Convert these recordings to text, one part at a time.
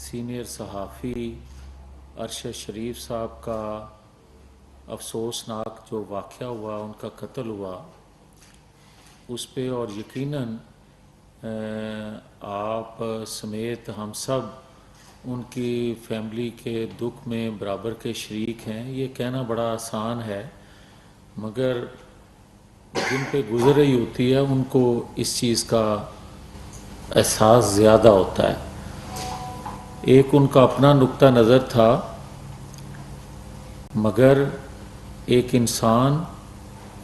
Senior صحافی ارشد شریف صاحب کا افسوسناک جو واقعہ ہوا، ان کا قتل ہوا، اس پہ اور یقیناً آپ سمیت ہم سب ان کی فیملی کے دکھ میں برابر کے شریک ہیں۔ یہ کہنا بڑا آسان ہے، مگر جن پہ گزر رہی ہوتی ہے ان کو اس چیز کا احساس زیادہ ہوتا ہے۔ ایک ان کا اپنا نقطہ نظر تھا، مگر ایک انسان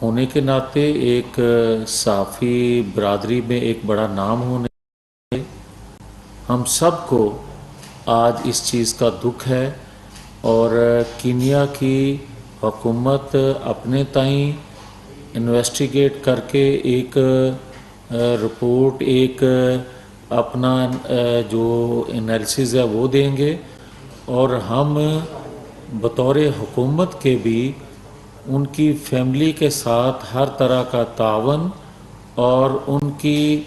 ہونے کے ناطے، ایک صحافی برادری میں ایک بڑا نام ہونے، ہم سب کو آج اس چیز کا دکھ ہے، اور کینیا کی حکومت اپنے تئیں انویسٹیگیٹ کر کے ایک رپورٹ، ایک اپنا جو انالیسز ہے وہ دیں گے، اور ہم بطور حکومت کے بھی ان کی فیملی کے ساتھ ہر طرح کا تعاون اور ان کی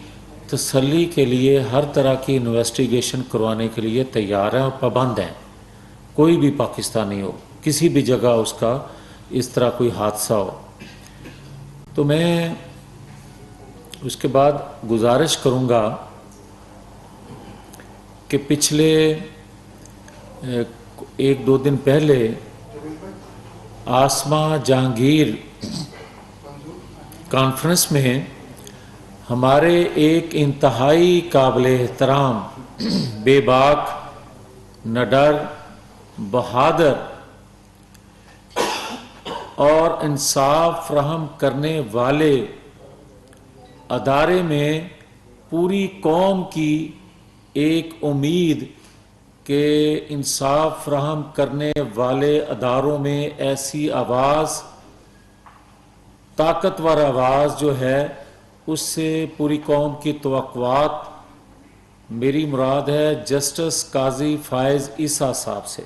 تسلی کے لیے ہر طرح کی انویسٹیگیشن کروانے کے لیے تیار ہیں اور پابند ہیں۔ کوئی بھی پاکستانی ہو، کسی بھی جگہ اس کا اس طرح کوئی حادثہ ہو، تو میں اس کے بعد گزارش کروں گا کہ پچھلے ایک دو دن پہلے آسما جہانگیر کانفرنس میں ہمارے ایک انتہائی قابل احترام، بے باک، نڈر، بہادر اور انصاف فراہم کرنے والے ادارے میں پوری قوم کی ایک امید کہ انصاف فراہم کرنے والے اداروں میں ایسی آواز، طاقتور آواز جو ہے، اس سے پوری قوم کی توقعات، میری مراد ہے جسٹس قاضی فائز عیسیٰ صاحب سے،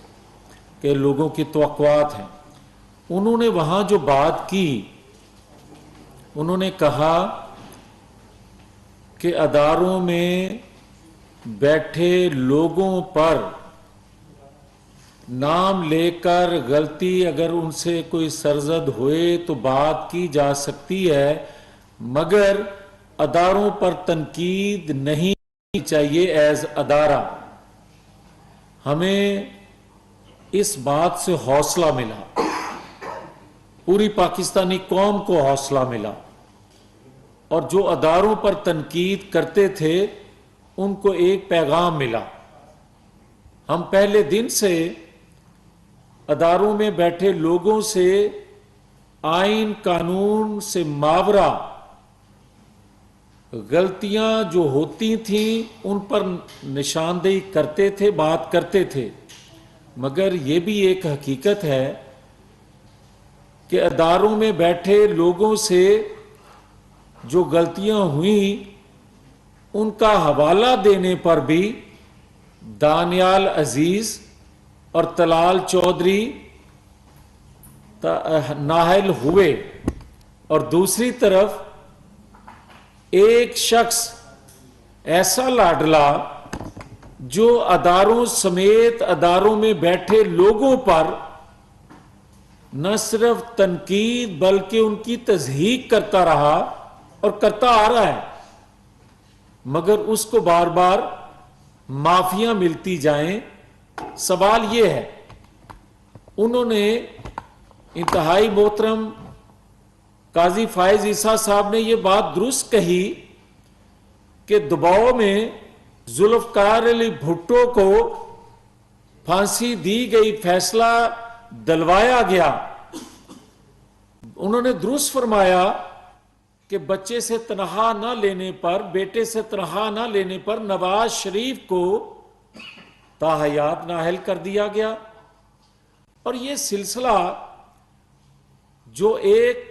کہ لوگوں کی توقعات ہیں۔ انہوں نے وہاں جو بات کی، انہوں نے کہا کہ اداروں میں بیٹھے لوگوں پر نام لے کر غلطی اگر ان سے کوئی سرزد ہوئے تو بات کی جا سکتی ہے، مگر اداروں پر تنقید نہیں چاہیے ایز ادارہ۔ ہمیں اس بات سے حوصلہ ملا، پوری پاکستانی قوم کو حوصلہ ملا، اور جو اداروں پر تنقید کرتے تھے ان کو ایک پیغام ملا۔ ہم پہلے دن سے اداروں میں بیٹھے لوگوں سے آئین قانون سے ماورا غلطیاں جو ہوتی تھیں ان پر نشاندہی کرتے تھے، بات کرتے تھے، مگر یہ بھی ایک حقیقت ہے کہ اداروں میں بیٹھے لوگوں سے جو غلطیاں ہوئیں ان کا حوالہ دینے پر بھی دانیال عزیز اور طلال چودھری نااہل ہوئے، اور دوسری طرف ایک شخص ایسا لاڈلا جو اداروں سمیت اداروں میں بیٹھے لوگوں پر نہ صرف تنقید بلکہ ان کی تصحیح کرتا رہا اور کرتا آ رہا ہے، مگر اس کو بار بار معافیاں ملتی جائیں۔ سوال یہ ہے، انہوں نے انتہائی محترم قاضی فائز عیسیٰ صاحب نے یہ بات درست کہی کہ دباؤ میں ذوالفقار علی بھٹو کو پھانسی دی گئی، فیصلہ دلوایا گیا۔ انہوں نے درست فرمایا کہ بچے سے تنخواہ نہ لینے پر، بیٹے سے تنخواہ نہ لینے پر نواز شریف کو تاحیات نااہل کر دیا گیا، اور یہ سلسلہ جو ایک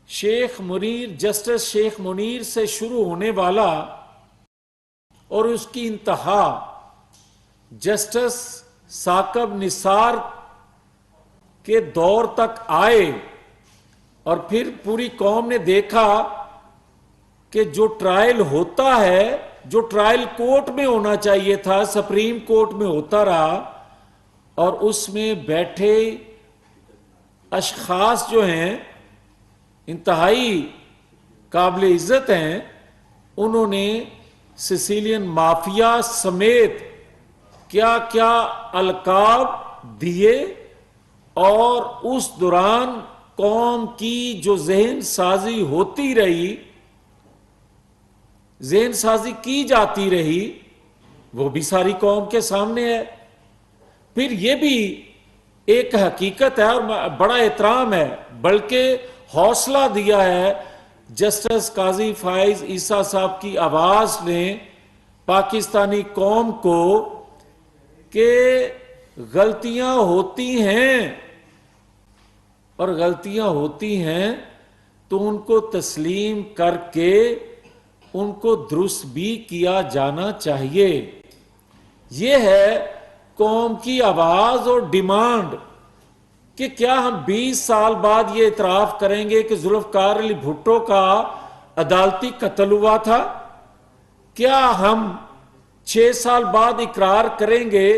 شیخ منیر، جسٹس شیخ منیر سے شروع ہونے والا اور اس کی انتہا جسٹس ثاقب نثار کے دور تک آئے، اور پھر پوری قوم نے دیکھا کہ جو ٹرائل ہوتا ہے جو ٹرائل کورٹ میں ہونا چاہیے تھا سپریم کورٹ میں ہوتا رہا، اور اس میں بیٹھے اشخاص جو ہیں انتہائی قابل عزت ہیں، انہوں نے سیسیلین مافیا سمیت کیا کیا القاب دیے، اور اس دوران قوم کی جو ذہن سازی ہوتی رہی، ذہن سازی کی جاتی رہی، وہ بھی ساری قوم کے سامنے ہے۔ پھر یہ بھی ایک حقیقت ہے اور بڑا احترام ہے، بلکہ حوصلہ دیا ہے جسٹس قاضی فائز عیسیٰ صاحب کی آواز نے پاکستانی قوم کو کہ غلطیاں ہوتی ہیں، اور غلطیاں ہوتی ہیں تو ان کو تسلیم کر کے ان کو درست بھی کیا جانا چاہیے۔ یہ ہے قوم کی آواز اور ڈیمانڈ کہ کیا ہم 20 سال بعد یہ اعتراف کریں گے کہ ذوالفقار علی بھٹو کا عدالتی قتل ہوا تھا؟ کیا ہم 6 سال بعد اقرار کریں گے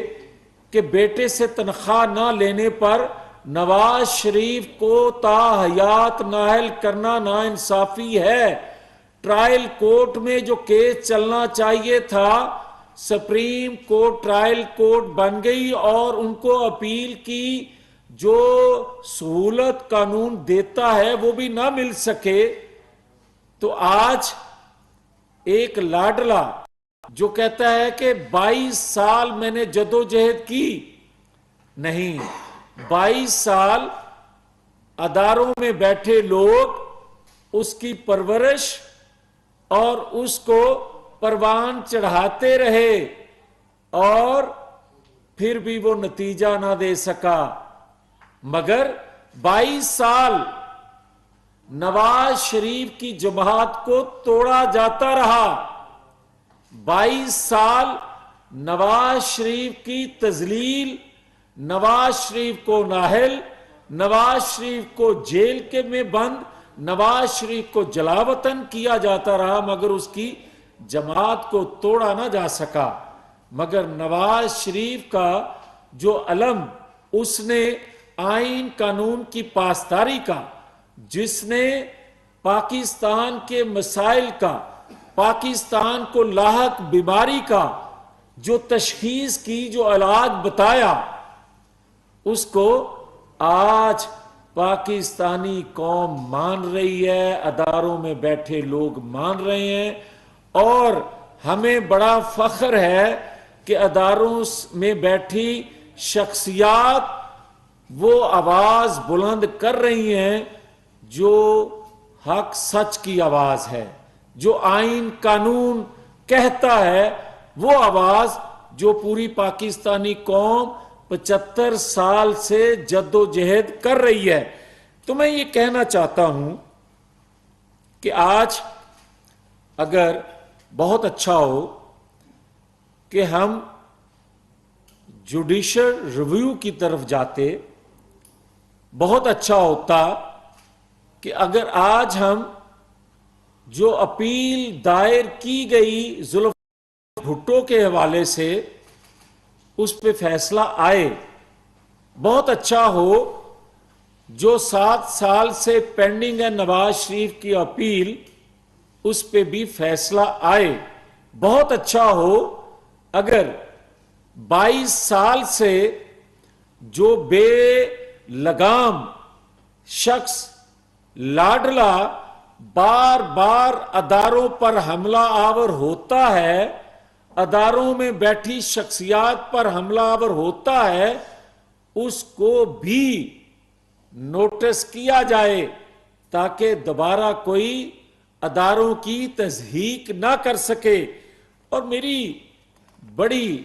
کہ بیٹے سے تنخواہ نہ لینے پر نواز شریف کو تا حیات نااہل کرنا ناانصافی ہے؟ ٹرائل کورٹ میں جو کیس چلنا چاہیے تھا، سپریم کورٹ ٹرائل کورٹ بن گئی، اور ان کو اپیل کی جو سہولت قانون دیتا ہے وہ بھی نہ مل سکے، تو آج ایک لاڈلا جو کہتا ہے کہ 22 سال میں نے جدوجہد کی، نہیں، 22 سال اداروں میں بیٹھے لوگ اس کی پرورش اور اس کو پروان چڑھاتے رہے، اور پھر بھی وہ نتیجہ نہ دے سکا۔ مگر 22 سال نواز شریف کی جماعت کو توڑا جاتا رہا، 22 سال نواز شریف کی تذلیل، نواز شریف کو نااہل، نواز شریف کو جیل کے میں بند، نواز شریف کو جلا وطن کیا جاتا رہا، مگر اس کی جماعت کو توڑا نہ جا سکا۔ مگر نواز شریف کا جو علم اس نے آئین قانون کی پاسداری کا، جس نے پاکستان کے مسائل کا، پاکستان کو لاحق بیماری کا جو تشخیص کی، جو علاج بتایا، اس کو آج پاکستانی قوم مان رہی ہے، اداروں میں بیٹھے لوگ مان رہے ہیں، اور ہمیں بڑا فخر ہے کہ اداروں میں بیٹھی شخصیات وہ آواز بلند کر رہی ہیں جو حق سچ کی آواز ہے، جو آئین قانون کہتا ہے، وہ آواز جو پوری پاکستانی قوم 75 سال سے جد و جہد کر رہی ہے۔ تو میں یہ کہنا چاہتا ہوں کہ آج اگر بہت اچھا ہو کہ ہم جوڈیشل ریویو کی طرف جاتے، بہت اچھا ہوتا کہ اگر آج ہم جو اپیل دائر کی گئی ذوالفقار بھٹو کے حوالے سے اس پہ فیصلہ آئے، بہت اچھا ہو جو 7 سال سے پینڈنگ ہے نواز شریف کی اپیل، اس پہ بھی فیصلہ آئے۔ بہت اچھا ہو اگر 22 سال سے جو بے لگام شخص لاڈلا بار بار اداروں پر حملہ آور ہوتا ہے، اداروں میں بیٹھی شخصیات پر حملہ آور ہوتا ہے، اس کو بھی نوٹس کیا جائے تاکہ دوبارہ کوئی اداروں کی تضحیک نہ کر سکے۔ اور میری بڑی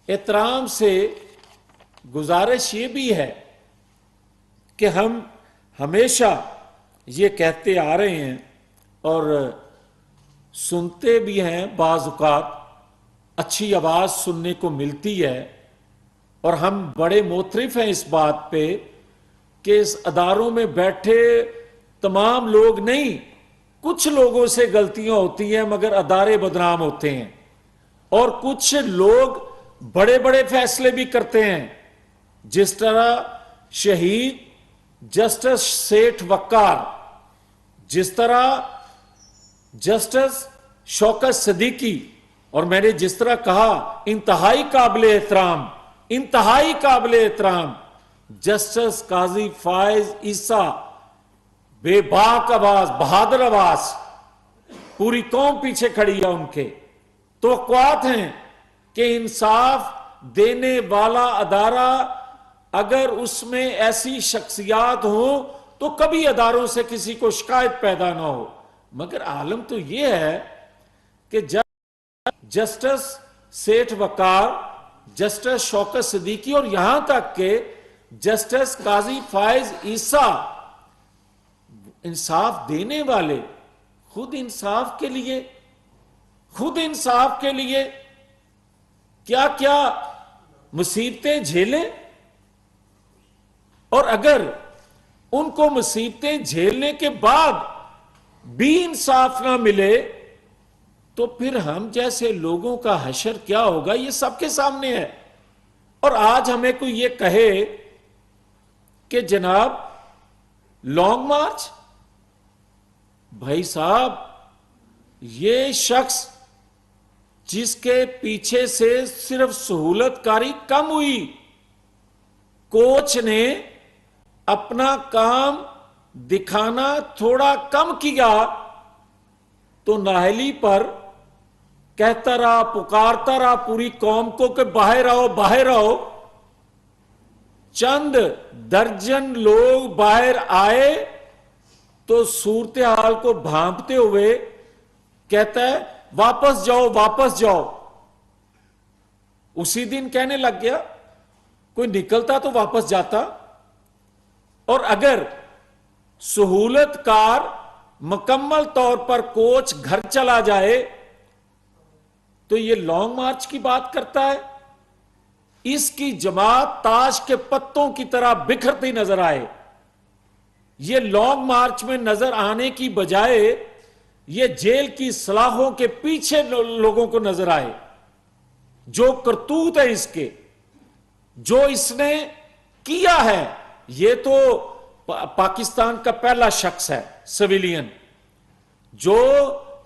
احترام سے گزارش یہ بھی ہے کہ ہم ہمیشہ یہ کہتے آ رہے ہیں اور سنتے بھی ہیں، بعض اوقات اچھی آواز سننے کو ملتی ہے، اور ہم بڑے معترف ہیں اس بات پہ کہ اس اداروں میں بیٹھے تمام لوگ نہیں، کچھ لوگوں سے غلطیاں ہوتی ہیں مگر ادارے بدنام ہوتے ہیں، اور کچھ لوگ بڑے بڑے فیصلے بھی کرتے ہیں، جس طرح شہید جسٹس سیٹھ وقار، جس طرح جسٹس شوکت صدیقی، اور میں نے جس طرح کہا انتہائی قابل احترام، انتہائی قابل احترام جسٹس قاضی فائز عیسیٰ، بے باک آواز، بہادر آواز، پوری قوم پیچھے کھڑی ہے ان کے۔ توقعات ہیں کہ انصاف دینے والا ادارہ اگر اس میں ایسی شخصیات ہوں تو کبھی اداروں سے کسی کو شکایت پیدا نہ ہو، مگر عالم تو یہ ہے کہ جب جسٹس سیٹھ وقار، جسٹس شوکت صدیقی اور یہاں تک کہ جسٹس قاضی فائز عیسیٰ، انصاف دینے والے، خود انصاف کے لیے کیا کیا مصیبتیں جھیلیں، اور اگر ان کو مصیبتیں جھیلنے کے بعد بھی انصاف نہ ملے تو پھر ہم جیسے لوگوں کا حشر کیا ہوگا، یہ سب کے سامنے ہے۔ اور آج ہمیں کوئی یہ کہے کہ جناب لانگ مارچ، بھائی صاحب یہ شخص جس کے پیچھے سے صرف سہولت کاری کم ہوئی، کوچ نے اپنا کام دکھانا تھوڑا کم کیا تو نااہلی پر کہتا رہا، پکارتا رہا پوری قوم کو کہ باہر آؤ باہر آؤ۔ چند درجن لوگ باہر آئے تو صورتحال کو بھانپتے ہوئے کہتا ہے واپس جاؤ واپس جاؤ۔ اسی دن کہنے لگ گیا، کوئی نکلتا تو واپس جاتا، اور اگر سہولت کار مکمل طور پر کوچ گھر چلا جائے تو یہ لانگ مارچ کی بات کرتا ہے۔ اس کی جماعت تاش کے پتوں کی طرح بکھرتی نظر آئے، یہ لانگ مارچ میں نظر آنے کی بجائے یہ جیل کی سلاخوں کے پیچھے لوگوں کو نظر آئے۔ جو کرتوت ہے اس کے، جو اس نے کیا ہے، یہ تو پاکستان کا پہلا شخص ہے سویلین، جو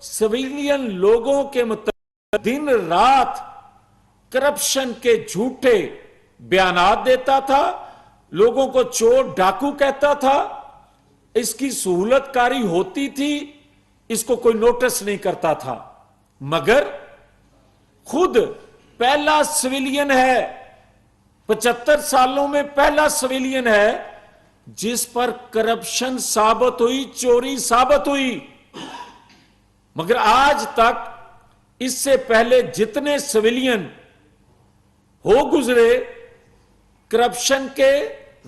سویلین لوگوں کے متعلق دن رات کرپشن کے جھوٹے بیانات دیتا تھا، لوگوں کو چور ڈاکو کہتا تھا۔ اس کی سہولت کاری ہوتی تھی، اس کو کوئی نوٹس نہیں کرتا تھا، مگر خود پہلا سویلین ہے، 75 سالوں میں پہلا سویلین ہے جس پر کرپشن ثابت ہوئی، چوری ثابت ہوئی۔ مگر آج تک اس سے پہلے جتنے سویلین ہو گزرے، کرپشن کے،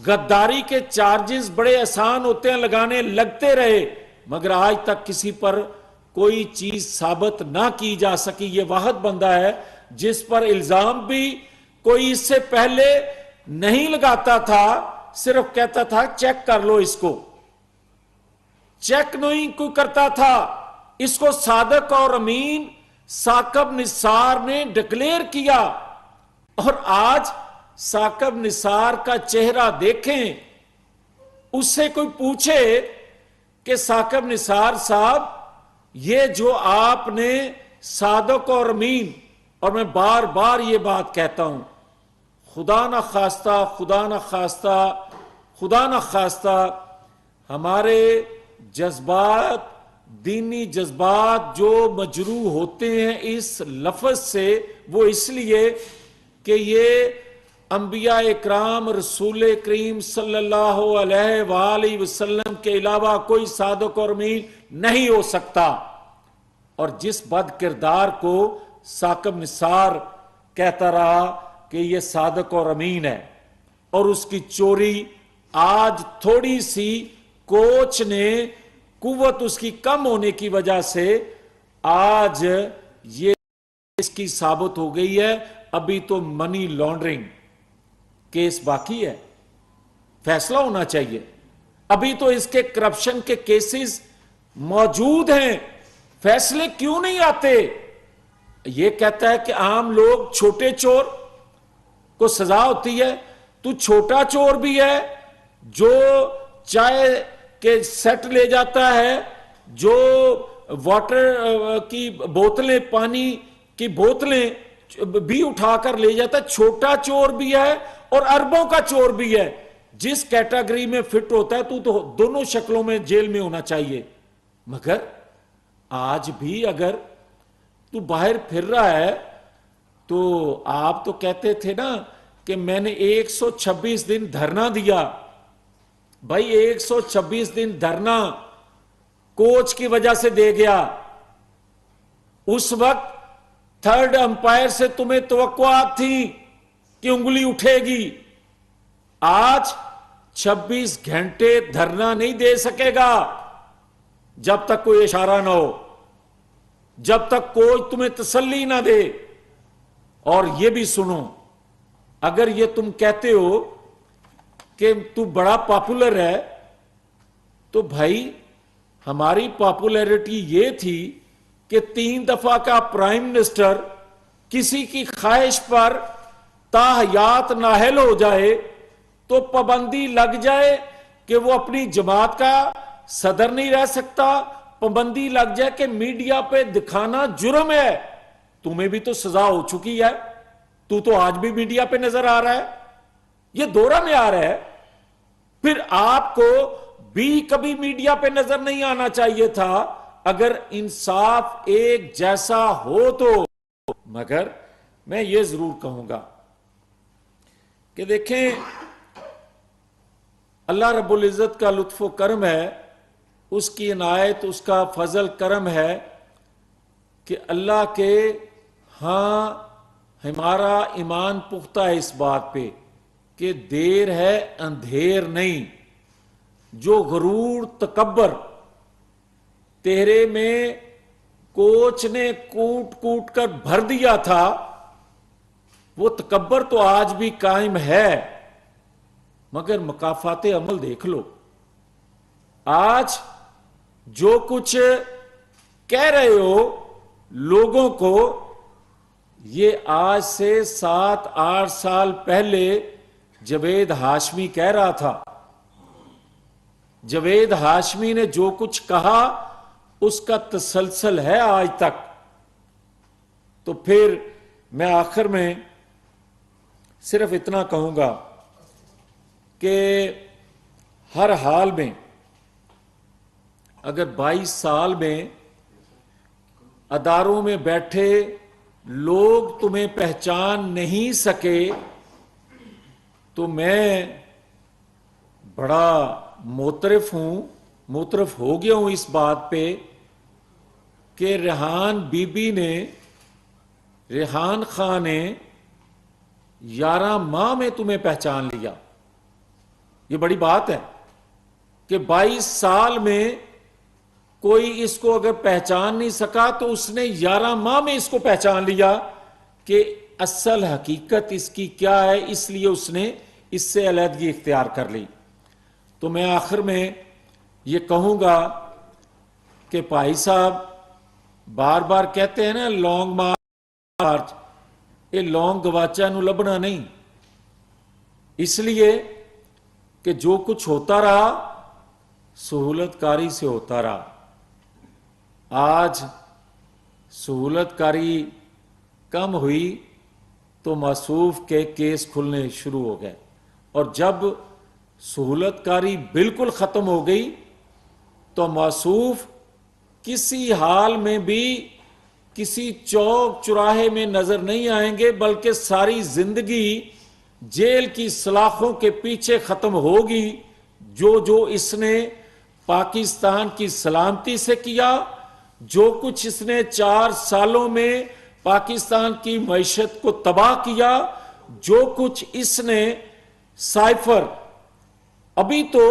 غداری کے چارجز بڑے آسان ہوتے ہیں لگانے، لگتے رہے، مگر آج تک کسی پر کوئی چیز ثابت نہ کی جا سکی۔ یہ واحد بندہ ہے جس پر الزام بھی کوئی اس سے پہلے نہیں لگاتا تھا، صرف کہتا تھا چیک کر لو اس کو، چیک نہیں کوئی کرتا تھا۔ اس کو صادق اور امین ثاقب نثار نے ڈکلیئر کیا، اور آج ثاقب نثار کا چہرہ دیکھیں، اس سے کوئی پوچھے کہ ثاقب نثار صاحب یہ جو آپ نے صادق اور امین، اور میں بار بار یہ بات کہتا ہوں، خدا نہ خواستہ خدا نہ خواستہ خدا نہ خواستہ ہمارے جذبات، دینی جذبات جو مجروح ہوتے ہیں اس لفظ سے، وہ اس لیے کہ یہ انبیاء اکرام رسول کریم صلی اللہ علیہ وآلہ وسلم کے علاوہ کوئی صادق اور امین نہیں ہو سکتا۔ اور جس بد کردار کو ثاقب نثار کہتا رہا کہ یہ صادق اور امین ہے، اور اس کی چوری آج تھوڑی سی کوچ نے قوت اس کی کم ہونے کی وجہ سے آج یہ اس کی ثابت ہو گئی ہے۔ ابھی تو منی لانڈرنگ کیس باقی ہے، فیصلہ ہونا چاہیے۔ ابھی تو اس کے کرپشن کے کیسز موجود ہیں، فیصلے کیوں نہیں آتے؟ یہ کہتا ہے کہ عام لوگ، چھوٹے چور کو سزا ہوتی ہے، تو چھوٹا چور بھی ہے جو چائے کے سیٹ لے جاتا ہے، جو واٹر کی بوتلیں، پانی کی بوتلیں بھی اٹھا کر لے جاتا ہے، چھوٹا چور بھی ہے اور اربوں کا چور بھی ہے۔ جس کیٹیگری میں فٹ ہوتا ہے تو دونوں شکلوں میں جیل میں ہونا چاہیے۔ مگر آج بھی اگر تو باہر پھر رہا ہے تو آپ تو کہتے تھے نا کہ میں نے 126 دن دھرنا دیا۔ بھائی 126 دن دھرنا کوچ کی وجہ سے دے گیا۔ اس وقت تھرڈ امپائر سے تمہیں توقعات تھی کہ انگلی اٹھے گی۔ آج 26 گھنٹے دھرنا نہیں دے سکے گا جب تک کوئی اشارہ نہ ہو، جب تک کوچ تمہیں تسلی نہ دے۔ اور یہ بھی سنو، اگر یہ تم کہتے ہو کہ تو بڑا پاپولر ہے، تو بھائی ہماری پاپولیرٹی یہ تھی کہ 3 دفعہ کا پرائم منسٹر کسی کی خواہش پر تاحیات نااہل ہو جائے تو پابندی لگ جائے کہ وہ اپنی جماعت کا صدر نہیں رہ سکتا، پابندی لگ جائے کہ میڈیا پہ دکھانا جرم ہے۔ تمہیں بھی تو سزا ہو چکی ہے، تو آج بھی میڈیا پہ نظر آ رہا ہے، یہ دورہ میں آ رہا ہے۔ پھر آپ کو بھی کبھی میڈیا پہ نظر نہیں آنا چاہیے تھا اگر انصاف ایک جیسا ہو تو۔ مگر میں یہ ضرور کہوں گا کہ دیکھیں، اللہ رب العزت کا لطف و کرم ہے، اس کی عنایت، اس کا فضل کرم ہے کہ اللہ کے ہاں ہمارا ایمان پختہ ہے اس بات پہ کہ دیر ہے اندھیر نہیں۔ جو غرور تکبر تیرے میں کوچ نے کوٹ کوٹ کر بھر دیا تھا، وہ تکبر تو آج بھی قائم ہے، مگر مکافات عمل دیکھ لو۔ آج جو کچھ کہہ رہے ہو لوگوں کو، یہ آج سے 7-8 سال پہلے جاوید ہاشمی کہہ رہا تھا۔ جاوید ہاشمی نے جو کچھ کہا اس کا تسلسل ہے آج تک۔ تو پھر میں آخر میں صرف اتنا کہوں گا کہ ہر حال میں اگر 22 سال میں اداروں میں بیٹھے لوگ تمہیں پہچان نہیں سکے تو میں بڑا موترف ہو گیا ہوں اس بات پہ کہ ریحان بی بی نے، ریحان خان نے 11 ماہ میں تمہیں پہچان لیا۔ یہ بڑی بات ہے کہ 22 سال میں کوئی اس کو اگر پہچان نہیں سکا تو اس نے 11 ماہ میں اس کو پہچان لیا کہ اصل حقیقت اس کی کیا ہے، اس لیے اس نے اس سے علیحدگی اختیار کر لی۔ تو میں آخر میں یہ کہوں گا کہ بھائی صاحب بار بار کہتے ہیں نا لانگ مارچ، یہ لانگ گواچا نو لبنا نہیں، اس لیے کہ جو کچھ ہوتا رہا سہولت کاری سے ہوتا رہا۔ آج سہولت کاری کم ہوئی تو موصوف کے کیس کھلنے شروع ہو گئے، اور جب سہولت کاری بالکل ختم ہو گئی تو موصوف کسی حال میں بھی کسی چوک چراہے میں نظر نہیں آئیں گے، بلکہ ساری زندگی جیل کی سلاخوں کے پیچھے ختم ہوگی۔ جو اس نے پاکستان کی سلامتی سے کیا، جو کچھ اس نے 4 سالوں میں پاکستان کی معیشت کو تباہ کیا، جو کچھ اس نے سائفر، ابھی تو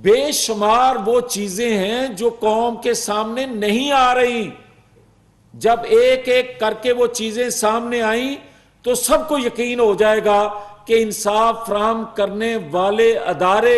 بے شمار وہ چیزیں ہیں جو قوم کے سامنے نہیں آ رہی۔ جب ایک ایک کر کے وہ چیزیں سامنے آئیں تو سب کو یقین ہو جائے گا کہ انصاف فراہم کرنے والے ادارے